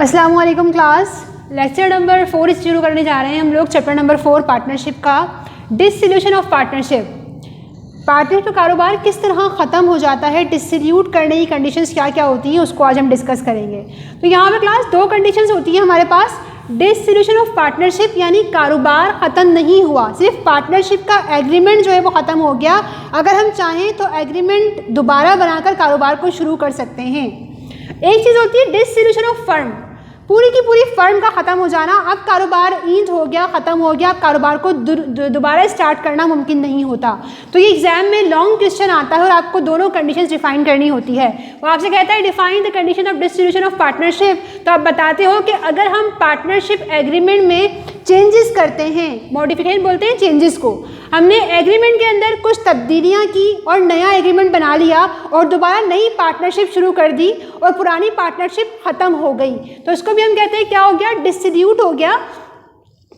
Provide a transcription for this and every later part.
अस्सलाम वालेकुम class. Lecture number 4 शुरू करने जा रहे हैं हम लोग। चैप्टर नंबर 4 पार्टनरशिप का, डिसोल्यूशन ऑफ पार्टनरशिप। पार्टनरशिप का कारोबार किस तरह ख़त्म हो जाता है, डिस्ट्रीब्यूट करने की कंडीशंस क्या क्या होती हैं, उसको आज हम डिस्कस करेंगे। तो यहाँ पे क्लास दो कंडीशंस होती हैं हमारे पास। डिसोल्यूशन ऑफ पार्टनरशिप यानी कारोबार ख़त्म नहीं हुआ, सिर्फ पार्टनरशिप का एग्रीमेंट जो है वो ख़त्म हो गया। अगर हम चाहें तो एग्रीमेंट दोबारा बनाकर कारोबार को शुरू कर सकते हैं। एक चीज़ होती है डिसोल्यूशन ऑफ फर्म, पूरी की पूरी फर्म का ख़त्म हो जाना। अब कारोबार ईंट हो गया, ख़त्म हो गया, अब कारोबार को दोबारा स्टार्ट करना मुमकिन नहीं होता। तो ये एग्जाम में लॉन्ग क्वेश्चन आता है और आपको दोनों कंडीशंस डिफाइन करनी होती है। वो आपसे कहता है define the condition of dissolution of partnership, तो आप बताते हो कि अगर हम पार्टनरशिप एग्रीमेंट में चेंजेस करते हैं, मॉडिफिकेशन बोलते हैं चेंजेस को, हमने एग्रीमेंट के अंदर कुछ तब्दीलियां की और नया एग्रीमेंट बना लिया और दोबारा नई पार्टनरशिप शुरू कर दी और पुरानी पार्टनरशिप ख़त्म हो गई, तो इसको भी हम कहते हैं क्या हो गया, डिसोल्यूट हो गया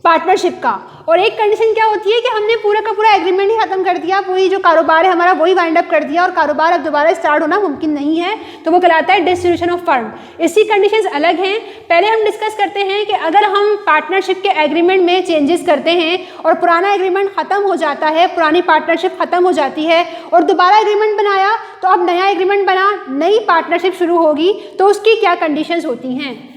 पार्टनरशिप का। और एक कंडीशन क्या होती है कि हमने पूरा का पूरा एग्रीमेंट ही ख़त्म कर दिया, पूरी जो कारोबार है हमारा वही वाइंड अप कर दिया और कारोबार अब दोबारा स्टार्ट होना मुमकिन नहीं है, तो वो कहलाता है डिसोल्यूशन ऑफ फर्म। इसकी कंडीशंस अलग हैं। पहले हम डिस्कस करते हैं कि अगर हम पार्टनरशिप के एग्रीमेंट में चेंजेस करते हैं और पुराना एग्रीमेंट ख़त्म हो जाता है, पुरानी पार्टनरशिप ख़त्म हो जाती है और दोबारा एग्रीमेंट बनाया, तो अब नया एग्रीमेंट बना, नई पार्टनरशिप शुरू होगी, तो उसकी क्या कंडीशंस होती हैं।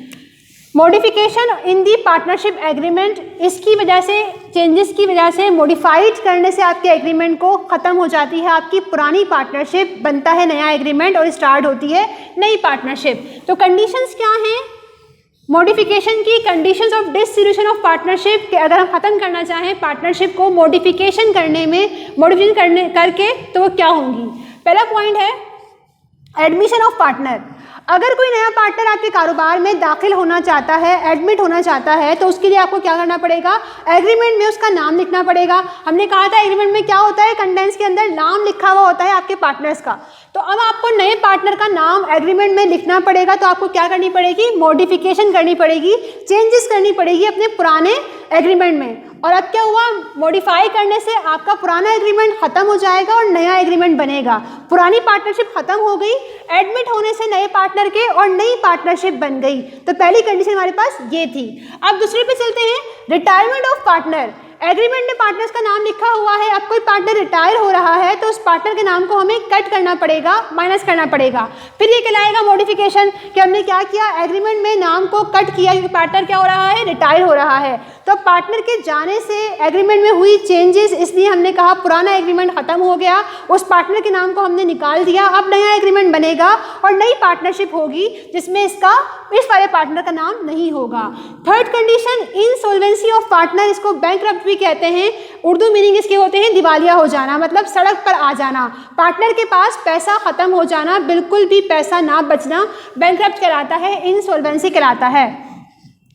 Modification in the partnership agreement, इसकी वजह से, चेंजेस की वजह से, मॉडिफाइड करने से आपके एग्रीमेंट को ख़त्म हो जाती है आपकी पुरानी पार्टनरशिप, बनता है नया एग्रीमेंट और स्टार्ट होती है नई पार्टनरशिप। तो कंडीशंस क्या हैं मॉडिफिकेशन की, conditions of dissolution of partnership के अगर हम ख़त्म करना चाहें पार्टनरशिप को मॉडिफिकेशन करने में, मॉडिफिकेशन करके, तो वो क्या होंगी। पहला पॉइंट है एडमिशन ऑफ पार्टनर। अगर कोई नया पार्टनर आपके कारोबार में दाखिल होना चाहता है, एडमिट होना चाहता है, तो उसके लिए आपको क्या करना पड़ेगा, एग्रीमेंट में उसका नाम लिखना पड़ेगा। हमने कहा था एग्रीमेंट में क्या होता है, कंटेंट्स के अंदर नाम लिखा हुआ होता है आपके पार्टनर्स का। तो अब आपको नए पार्टनर का नाम एग्रीमेंट में लिखना पड़ेगा, तो आपको क्या करनी पड़ेगी, मॉडिफिकेशन करनी पड़ेगी, चेंजेस करनी पड़ेगी अपने पुराने एग्रीमेंट में। और अब क्या हुआ, मॉडिफाई करने से आपका पुराना एग्रीमेंट ख़त्म हो जाएगा और नया एग्रीमेंट बनेगा। पुरानी पार्टनरशिप ख़त्म हो गई, एडमिट होने से नए पार्टनर के और नई पार्टनरशिप बन गई। तो पहली कंडीशन हमारे पास ये थी। अब दूसरे पे चलते हैं, रिटायरमेंट ऑफ पार्टनर। एग्रीमेंट में पार्टनर्स का नाम लिखा हुआ है, अब कोई पार्टनर रिटायर हो रहा है तो उस पार्टनर के नाम को हमें कट करना पड़ेगा, माइनस करना पड़ेगा। फिर ये कहलाएगा मॉडिफिकेशन कि हमने क्या किया, एग्रीमेंट में नाम को कट किया क्योंकि पार्टनर क्या हो रहा है, रिटायर हो रहा है। तो पार्टनर के जाने से एग्रीमेंट में हुई चेंजेस, इसलिए हमने कहा पुराना एग्रीमेंट ख़त्म हो गया, उस पार्टनर के नाम को हमने निकाल दिया, अब नया एग्रीमेंट बनेगा और नई पार्टनरशिप होगी जिसमें इस वाले पार्टनर का नाम नहीं होगा। Third condition insolvency of partner, इसको बैंकरप्ट भी कहते हैं। उर्दू मीनिंग इसके होते हैं दिवालिया हो जाना, मतलब सड़क पर आ जाना, पार्टनर के पास पैसा ख़त्म हो जाना, बिल्कुल भी पैसा ना बचना, बैंकरप्ट कहलाता है, इंसॉल्वेंसी कहलाता है।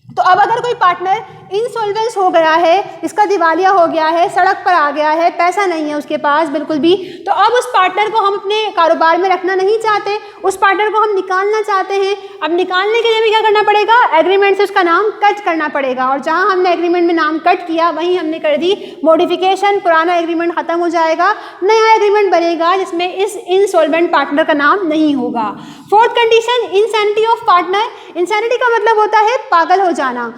तो अब अगर कोई पार्टनर इंसॉल्वेंस हो गया है, इसका दिवालिया हो गया है, सड़क पर आ गया है, पैसा नहीं है उसके पास बिल्कुल भी, तो अब उस पार्टनर को हम अपने कारोबार में रखना नहीं चाहते, उस पार्टनर को हम निकालना चाहते हैं। अब निकालने के लिए भी क्या करना पड़ेगा, एग्रीमेंट से उसका नाम कट करना पड़ेगा। और जहां हमने एग्रीमेंट में नाम कट किया वहीं हमने कर दी मॉडिफिकेशन, पुराना एग्रीमेंट ख़त्म हो जाएगा, नया एग्रीमेंट बनेगा जिसमें इस इंसॉल्वेंट पार्टनर का नाम नहीं होगा। Fourth condition insanity of partner. Insanity का मतलब होता है पागल हो जाना,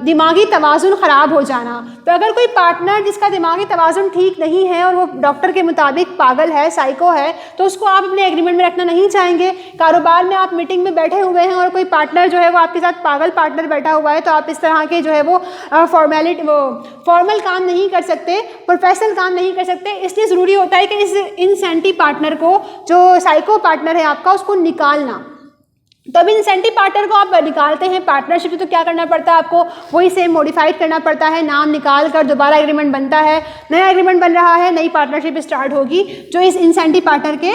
दिमागी तवाज़ुन ख़राब हो जाना। तो अगर कोई पार्टनर जिसका दिमागी तवाज़ुन ठीक नहीं है और वो डॉक्टर के मुताबिक पागल है, साइको है, तो उसको आप अपने एग्रीमेंट में रखना नहीं चाहेंगे। कारोबार में आप मीटिंग में बैठे हुए हैं और कोई पार्टनर जो है वो आपके साथ पागल पार्टनर बैठा हुआ है, तो आप इस तरह के जो है वो फॉर्मल काम नहीं कर सकते, प्रोफेशनल काम नहीं कर सकते। इसलिए ज़रूरी होता है कि इस इंसेंटिव पार्टनर को, जो साइको पार्टनर है आपका, उसको निकालना। तब इंसेंटिव पार्टनर को आप निकालते हैं पार्टनरशिप, तो क्या करना पड़ता है आपको, वही सेम मॉडिफाइड करना पड़ता है, नाम निकाल कर दोबारा एग्रीमेंट बनता है, नया एग्रीमेंट बन रहा है, नई पार्टनरशिप स्टार्ट होगी जो इस इंसेंटिव पार्टनर के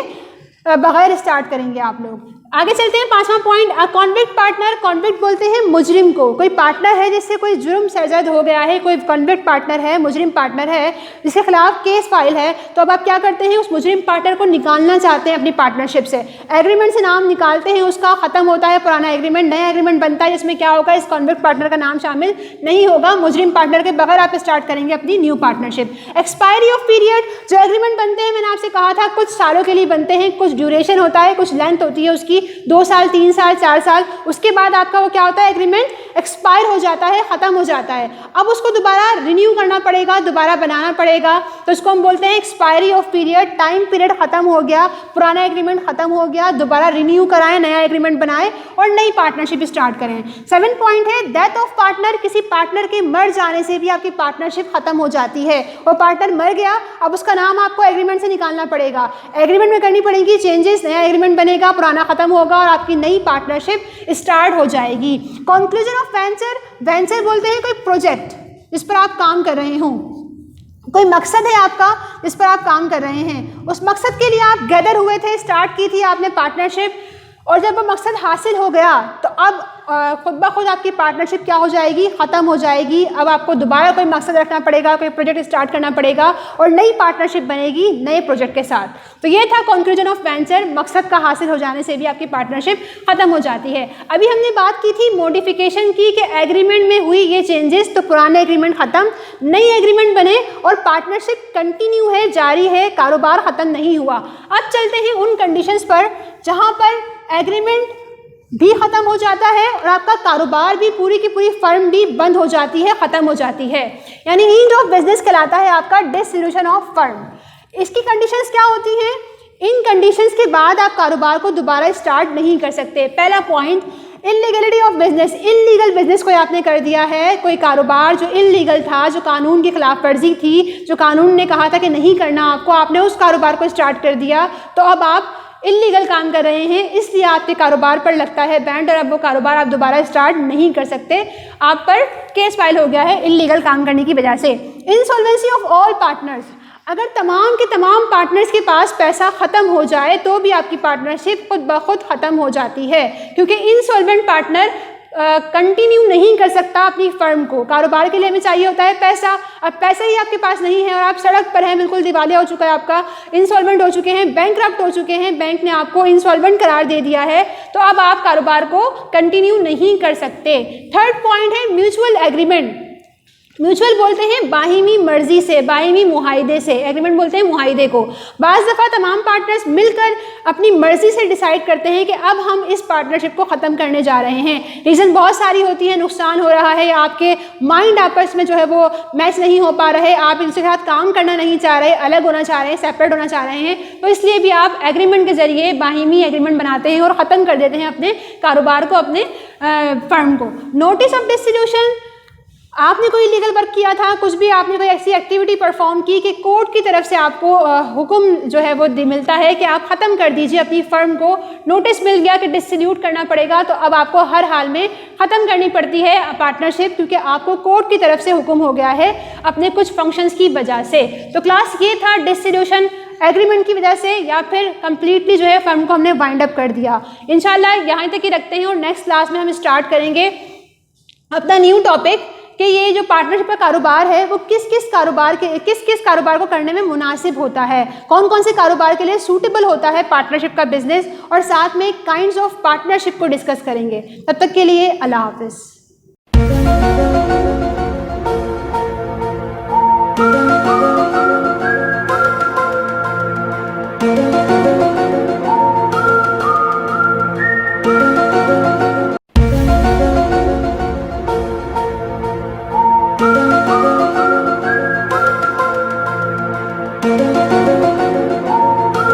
बगैर स्टार्ट करेंगे आप लोग। आगे चलते हैं, पांचवा पॉइंट, कॉन्विक्ट पार्टनर। कॉन्विक्ट बोलते हैं मुजरिम को। कोई पार्टनर है जिससे कोई जुर्म सरजद हो गया है, कोई कॉन्विक्ट पार्टनर है, मुजरिम पार्टनर है, जिसके खिलाफ केस फाइल है, तो अब आप क्या करते हैं, उस मुजरिम पार्टनर को निकालना चाहते हैं अपनी पार्टनरशिप से। एग्रीमेंट से नाम निकालते हैं उसका, ख़त्म होता है पुराना एग्रीमेंट, नया एग्रीमेंट बनता है जिसमें क्या होगा, इस कॉन्विक्ट पार्टनर का नाम शामिल नहीं होगा। मुजरिम पार्टनर के बगैर आप स्टार्ट करेंगे अपनी new partnership. Expiry of period, जो एग्रीमेंट बनते हैं मैंने आपसे कहा था कुछ सालों के लिए बनते हैं, कुछ ड्यूरेशन होता है, कुछ लेंथ होती है उसकी, कि 2 साल, 3 साल, 4 साल, उसके बाद आपका वो क्या होता है, एग्रीमेंट एक्सपायर हो जाता है, ख़त्म हो जाता है। अब उसको दोबारा रिन्यू करना पड़ेगा, दोबारा बनाना पड़ेगा, तो इसको हम बोलते हैं expiry of period. Time period ख़त्म हो गया, पुराना एग्रीमेंट ख़त्म हो गया, दोबारा रिन्यू कराएं, नया एग्रीमेंट बनाएं और नई पार्टनरशिप स्टार्ट करें। 7 पॉइंट है डेथ ऑफ पार्टनर। किसी पार्टनर के मर जाने से भी आपकी पार्टनरशिप खत्म हो जाती है। वो पार्टनर मर गया, अब उसका नाम आपको एग्रीमेंट से निकालना पड़ेगा, एग्रीमेंट में करनी पड़ेगी चेंजेस, नया एग्रीमेंट बनेगा, पुराना खत्म होगा और आपकी नई पार्टनरशिप स्टार्ट हो जाएगी। Conclusion of venture. वेंचर बोलते हैं कोई प्रोजेक्ट जिस पर आप काम कर रहे हो, कोई मकसद है आपका जिस पर आप काम कर रहे हैं, उस मकसद के लिए आप गैदर हुए थे, स्टार्ट की थी आपने पार्टनरशिप, और जब वो मकसद हासिल हो गया तो अब खुद ब खुद आपकी पार्टनरशिप क्या हो जाएगी, ख़त्म हो जाएगी। अब आपको दोबारा कोई मकसद रखना पड़ेगा, कोई प्रोजेक्ट स्टार्ट करना पड़ेगा और नई पार्टनरशिप बनेगी नए प्रोजेक्ट के साथ। तो ये था कंक्लूजन ऑफ वेंचर। मकसद का हासिल हो जाने से भी आपकी पार्टनरशिप ख़त्म हो जाती है। अभी हमने बात की थी मॉडिफिकेशन की कि एग्रीमेंट में हुई ये चेंजेस तो पुराने एग्रीमेंट ख़त्म, नई एग्रीमेंट बने और पार्टनरशिप कंटिन्यू है, जारी है, कारोबार ख़त्म नहीं हुआ। अब चलते हैं उन कंडीशंस पर जहाँ पर एग्रीमेंट भी ख़त्म हो जाता है और आपका कारोबार भी, पूरी की पूरी फर्म भी बंद हो जाती है, ख़त्म हो जाती है, यानी एंड ऑफ बिजनेस कहलाता है आपका डिसोल्यूशन ऑफ फर्म। इसकी कंडीशंस क्या होती हैं? इन कंडीशंस के बाद आप कारोबार को दोबारा स्टार्ट नहीं कर सकते। पहला point, illegality of business. Illegal business कोई आपने कर दिया है, कोई कारोबार जो इलीगल था, जो कानून की खिलाफ वर्जी थी, जो कानून ने कहा था कि नहीं करना आपको, आपने उस कारोबार को स्टार्ट कर दिया, तो अब आप इलीगल काम कर रहे हैं, इसलिए आपके कारोबार पर लगता है बैंड और अब वो कारोबार आप दोबारा स्टार्ट नहीं कर सकते। आप पर केस फाइल हो गया है इलीगल काम करने की वजह से। Insolvency of all partners. अगर तमाम के तमाम पार्टनर्स के पास पैसा ख़त्म हो जाए तो भी आपकी पार्टनरशिप खुद ब खुद ख़त्म हो जाती है, क्योंकि इंसॉल्वेंट पार्टनर कंटिन्यू नहीं कर सकता अपनी फर्म को। कारोबार के लिए हमें चाहिए होता है पैसा, अब पैसा ही आपके पास नहीं है और आप सड़क पर हैं, बिल्कुल दिवालिया हो चुका है आपका, इंसॉल्वेंट हो चुके हैं, बैंकक्रप्ट हो चुके हैं, बैंक ने आपको इंसॉल्वेंट करार दे दिया है, तो अब आप कारोबार को कंटिन्यू नहीं कर सकते। थर्ड पॉइंट है म्यूचुअल एग्रीमेंट। म्यूचुअल बोलते हैं बाहिमी मर्जी से, बाहिमी मुआहिदे से, एग्रीमेंट बोलते हैं मुआहिदे को। बाज़ दफ़ा तमाम पार्टनर्स मिलकर अपनी मर्जी से डिसाइड करते हैं कि अब हम इस पार्टनरशिप को ख़त्म करने जा रहे हैं। रीज़न बहुत सारी होती है, नुकसान हो रहा है, आपके माइंड आपस में जो है वो मैच नहीं हो पा रहे, आप इनके साथ काम करना नहीं चाह रहे, अलग होना चाह रहे हैं, सेपरेट होना चाह रहे हैं, तो इसलिए भी आप एग्रीमेंट के ज़रिए बाहिमी एग्रीमेंट बनाते हैं और ख़त्म कर देते हैं अपने कारोबार को, अपने फर्म को। Notice of dissolution. आपने कोई लीगल वर्क किया था, कुछ भी आपने कोई ऐसी एक्टिविटी परफॉर्म की कि कोर्ट की तरफ से आपको हुक्म जो है वो मिलता है कि आप ख़त्म कर दीजिए अपनी फर्म को, नोटिस मिल गया कि डिसोल्यूट करना पड़ेगा, तो अब आपको हर हाल में ख़त्म करनी पड़ती है पार्टनरशिप, क्योंकि आपको कोर्ट की तरफ से हुक्म हो गया है अपने कुछ फंक्शंस की वजह से। तो क्लास ये था डिसोल्यूशन एग्रीमेंट की वजह से या फिर कंप्लीटली जो है फर्म को हमने वाइंड अप कर दिया। इंशाल्लाह यहाँ तक ही रखते हैं और नेक्स्ट क्लास में हम स्टार्ट करेंगे अपना न्यू टॉपिक कि ये जो पार्टनरशिप का कारोबार है वो किस किस कारोबार को करने में मुनासिब होता है, कौन कौन से कारोबार के लिए सूटेबल होता है पार्टनरशिप का बिजनेस, और साथ में काइंड्स ऑफ पार्टनरशिप को डिस्कस करेंगे। तब तक के लिए अल्लाह हाफ़िज़।